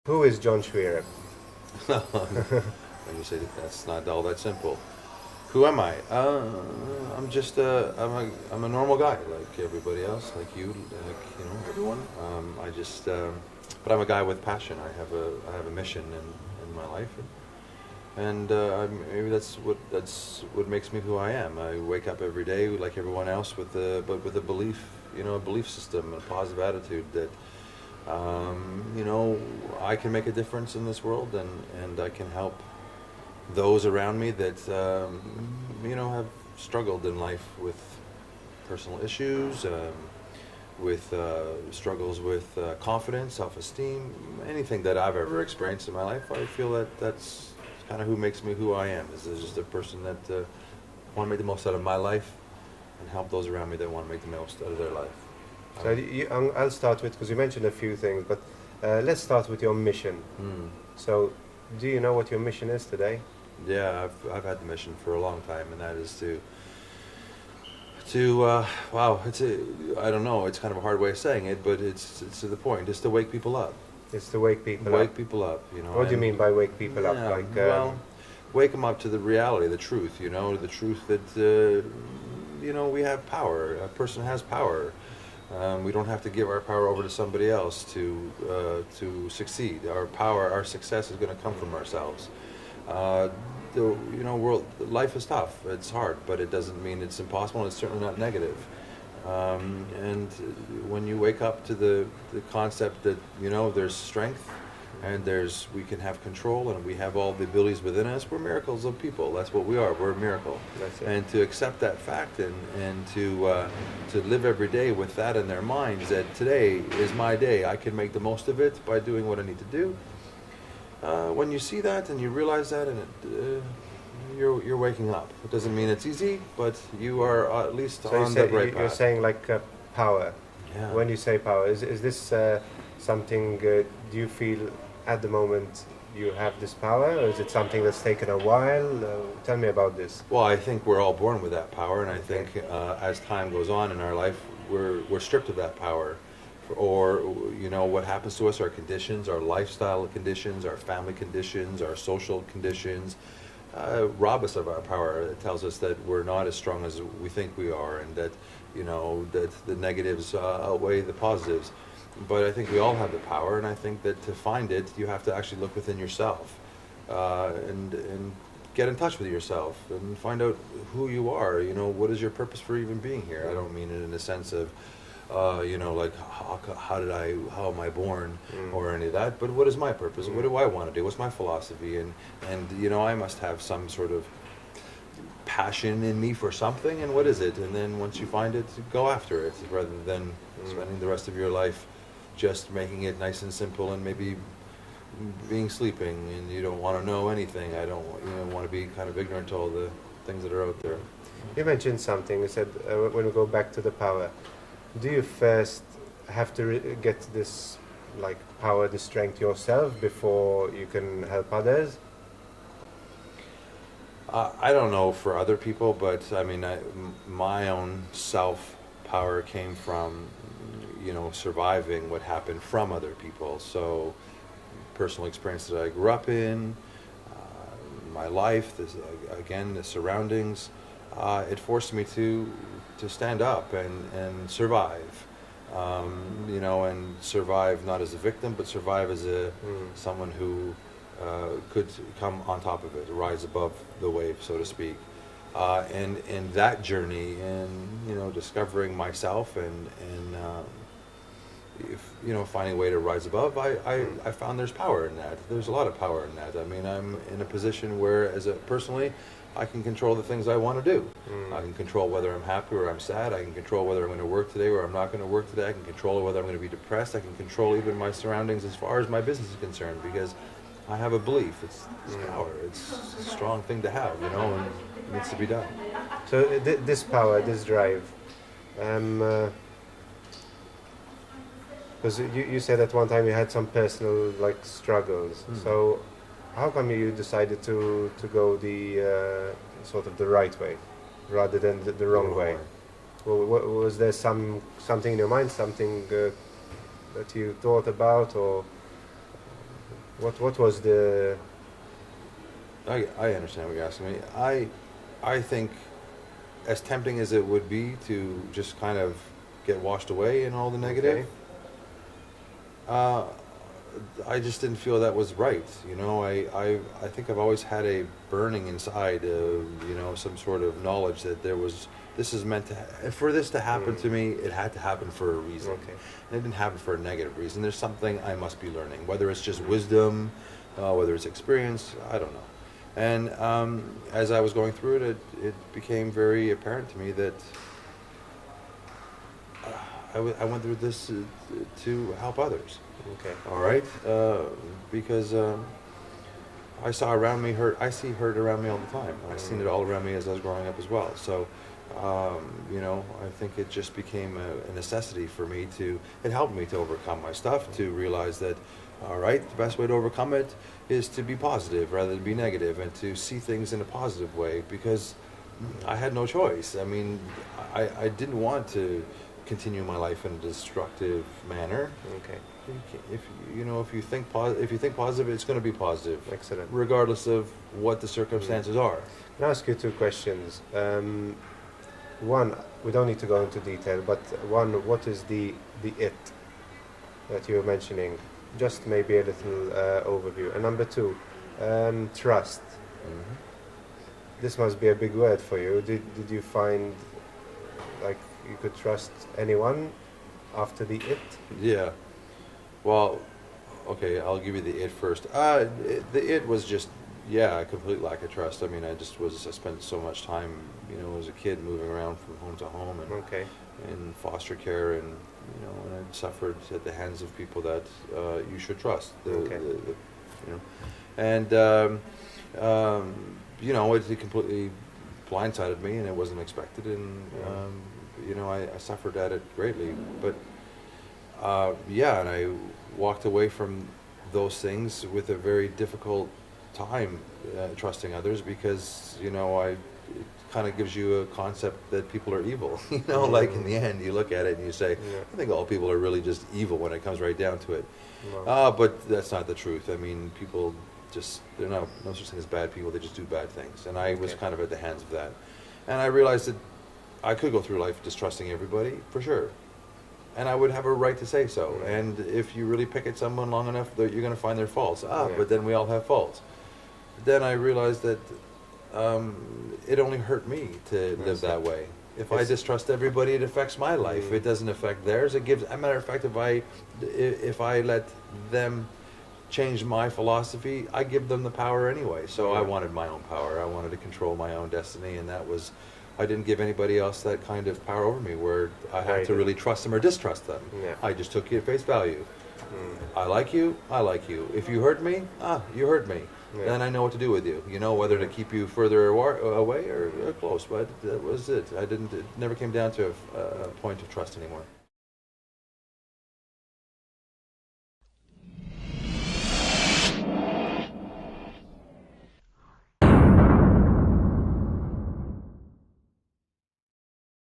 Who is John Xuereb? When you say that's not all that simple. Who am I? I'm just I'm a normal guy like everybody else, like you, like everyone. But I'm a guy with passion. I have a mission in my life, maybe that's what makes me who I am. I wake up every day like everyone else with a belief, a belief system, a positive attitude that I can make a difference in this world, and I can help those around me that have struggled in life with personal issues, with struggles with confidence, self-esteem, anything that I've ever experienced in my life. I feel that's kind of who makes me who I am. Is just a person that want to make the most out of my life and help those around me that want to make the most out of their life. So I'll start with, because you mentioned a few things, but let's start with your mission. So, do you know what your mission is today? Yeah, I've had the mission for a long time, and that is wow, I don't know, it's kind of a hard way of saying it, but it's to the point, just to wake people up. It's to wake people up. Wake people up, What do you mean by wake people up? Like, wake them up to the reality, the truth, the truth that, we have power. A person has power. We don't have to give our power over to somebody else to succeed. Our power, our success is going to come from ourselves. Life is tough. It's hard, but it doesn't mean it's impossible, and it's certainly not negative. And when you wake up to the concept that there's strength, and we can have control, and we have all the abilities within us. We're miracles of people. That's what we are. We're a miracle. That's it. And to accept that fact and to live every day with that in their minds, that today is my day. I can make the most of it by doing what I need to do. When you see that and you realize that, and you're waking up. It doesn't mean it's easy, but you are at least on the right path. You're saying like power. Yeah. When you say power, is this something? Do you feel at the moment you have this power, or is it something that's taken a while? Tell me about this. Well, I think we're all born with that power, and I think as time goes on in our life, we're stripped of that power. Or what happens to us, our conditions, our lifestyle conditions, our family conditions, our social conditions, rob us of our power. It tells us that we're not as strong as we think we are, and that that the negatives outweigh the positives. But I think we all have the power, and I think that to find it, you have to actually look within yourself and get in touch with yourself and find out who you are. What is your purpose for even being here? I don't mean it in the sense of like how am I born or any of that, but what is my purpose? What do I want to do? What's my philosophy? And I must have some sort of passion in me for something, and what is it? And then once you find it, go after it, rather than spending the rest of your life just making it nice and simple and maybe being sleeping and you don't want to know anything. I don't want to be kind of ignorant to all the things that are out there. You mentioned something. You said when we go back to the power, do you first have to get this power, the strength yourself before you can help others? I don't know for other people, but I mean, my own self-power came from, surviving what happened from other people. So, personal experience that I grew up in, my life, the surroundings, it forced me to stand up and survive. And survive not as a victim, but survive as someone who could come on top of it, rise above the wave, so to speak. And in that journey, and discovering myself and finding a way to rise above, I found there's power in that. There's a lot of power in that. I mean, I'm in a position where, personally, I can control the things I want to do. I can control whether I'm happy or I'm sad. I can control whether I'm going to work today or I'm not going to work today. I can control whether I'm going to be depressed. I can control even my surroundings as far as my business is concerned, because I have a belief. It's power. It's a strong thing to have, and it needs to be done. So this power, this drive, because you said at one time you had some personal struggles. So how come you decided to go the sort of the right way rather than the wrong way? Well, was there something in your mind, something that you thought about, or What was the... I understand what you're asking me. I think, as tempting as it would be to just kind of get washed away in all the negative, I just didn't feel that was right. You know, I think I've always had a burning inside, you know, some sort of knowledge that this is meant to, for this to happen to me, it had to happen for a reason. Okay. And it didn't happen for a negative reason. There's something I must be learning, whether it's just wisdom, whether it's experience, I don't know. And as I was going through it, it became very apparent to me that I went through this to help others. Okay. All right, because I saw around me hurt. I see hurt around me all the time. I've seen it all around me as I was growing up as well. So, you know, I think it just became a necessity for me to. It helped me to overcome my stuff. To realize that, all right, the best way to overcome it is to be positive rather than be negative, and to see things in a positive way. Because I had no choice. I mean, I didn't want to continue my life in a destructive manner. Okay. If you think positive, it's going to be positive. Excellent. Regardless of what the circumstances are. Can I ask you two questions? One, we don't need to go into detail, but one, what is the it that you were mentioning? Just maybe a little overview. And number two, trust. Mm-hmm. This must be a big word for you. Did you find like you could trust anyone after the it? Yeah. Well, okay, I'll give you the it first. The it was just, a complete lack of trust. I mean, I spent so much time, you know, as a kid moving around from home to home and in foster care, and, you know, and I suffered at the hands of people that you should trust. You know, and, you know, it completely blindsided me, and it wasn't expected, and, you know, I suffered at it greatly, but and I walked away from those things with a very difficult time trusting others, because, you know, it kind of gives you a concept that people are evil. You know, like in the end, you look at it and you say, I think all people are really just evil when it comes right down to it. But that's not the truth. I mean, people just, they're no such thing as bad people. They just do bad things. And I was kind of at the hands of that. And I realized that I could go through life distrusting everybody, for sure. And I would have a right to say so. And if you really pick at someone long enough, you're going to find their faults. But then we all have faults. Then I realized that it only hurt me to live that way. If I distrust everybody, it affects my life. It doesn't affect theirs. It gives. As a matter of fact, if I let them change my philosophy, I give them the power anyway. So I wanted my own power. I wanted to control my own destiny, and that was. I didn't give anybody else that kind of power over me, where I had to really trust them or distrust them. I just took you at face value. I like you. I like you. If you hurt me, you hurt me. Then I know what to do with you. You know, whether to keep you further away or close. But that was it. It never came down to a point of trust anymore.